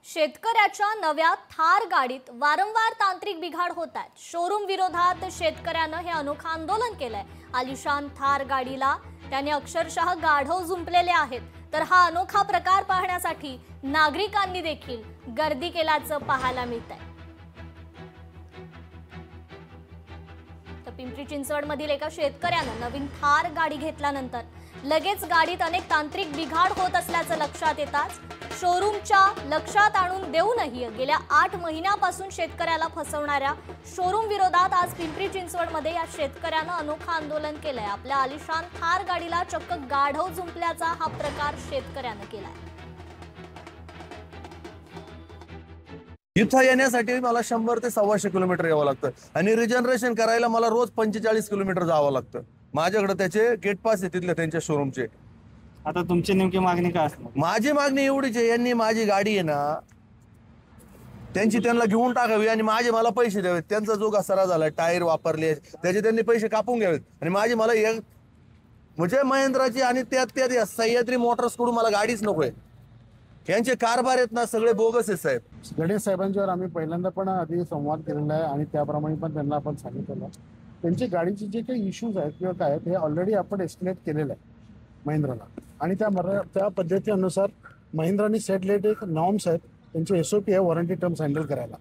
शेतकऱ्याच्या नव्या थार गाडीत वारंवार तांत्रिक बिघाड होत आहेत। शोरूम विरोधात शेतकऱ्यानं हे अनोखं आंदोलन केलंय। आलिशान थार गाडीला त्याने अक्षरशः गाढव जुंपलेले आहेत। तर हा अनोखा प्रकार पाहण्यासाठी नागरिकांनी देखील गर्दी केल्याचं पाहायला मिळतंय। तर पिंपरी चिंचवडमधील एका शेतकऱ्यानं नवीन थार गाडी घेतल्यानंतर लगेच गाडीत अनेक तांत्रिक बिघाड होत असल्याचं लक्षात येताच शोरूमच्या लक्षात आणून देऊनही गेल्या 8 महिन्यापासून शेतकऱ्याला फसवणाऱ्या शोरूम विरोधात आज पिंपरी चिंचवडमध्ये या शेतकऱ्यानं अनोखं आंदोलन केलंय। आपल्या आलिशान थार गाडीला चक्क गाढव जुंपल्याचा हा प्रकार शेतकऱ्यानं केलाय। इथं येण्यासाठी मला 100 ते 125 किलोमीटर यावं लागतं आणि रिजनरेशन करायला मला रोज 45 किलोमीटर जावं लागतं। माझ्याकडे त्याचे गेट पास आहे तिथले त्यांच्या शोरूमचे। आता तुमची नेमकी मागणी काय असणार? माझी मागणी एवढीच आहे, यांनी माझी गाडी आहे ना त्यांची त्यांना घेऊन टाकावी आणि माझे मला पैसे द्यावेत। त्यांचा जो घसारा झाला, टायर वापरले त्याचे त्यांनी पैसे कापून घ्यावेत आणि माझी मला एक म्हणजे महिंद्राची आणि त्यात सह्याद्री मोटर्स कडून मला गाडीच नकोय। यांचे कारभार आहेत ना सगळे बोगस आहेत साहेब। गणेश साहेबांच्यावर आम्ही पहिल्यांदा पण आधी संवाद केलेला आहे आणि त्याप्रमाणे पण त्यांना आपण सांगितलेलं त्यांची गाडीचे जे काही इश्यूज आहेत किंवा काय आहेत हे ऑलरेडी आपण एस्टिमेट केलेलं आहे महिंद्राला आणि त्या पद्धतीनुसार महिंद्राने सेटलेट एक नॉर्म्स आहेत, त्यांचे SOP आहे वॉरंटी टर्म्स हँडल करायला।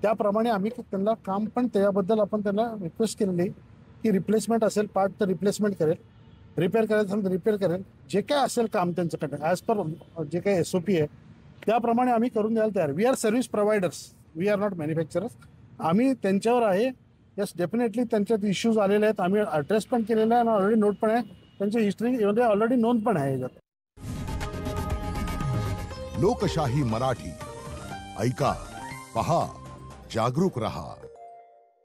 त्याप्रमाणे आम्ही त्यांना काम पण त्याबद्दल आपण त्यांना रिक्वेस्ट केलेली की रिप्लेसमेंट असेल पार्ट तर रिप्लेसमेंट करेल, रिपेअर करायचं असेल तर रिपेअर करेल, जे काय असेल काम त्यांच्याकडे ॲज पर जे काही SOP आहे त्याप्रमाणे आम्ही करून द्यायला तयार। We are service providers, we are not manufacturers. आम्ही त्यांच्यावर आहे, यस डेफिनेटली त्यांच्यात इश्यूज आलेले आहेत, आम्ही ॲड्रेस पण केलेला आहे आणि ऑलरेडी नोट पण आहे, त्यांची हिस्ट्री ऑलरेडी नोंद पण आहे। लोकशाही मराठी ऐका, पहा, जागरूक रहा।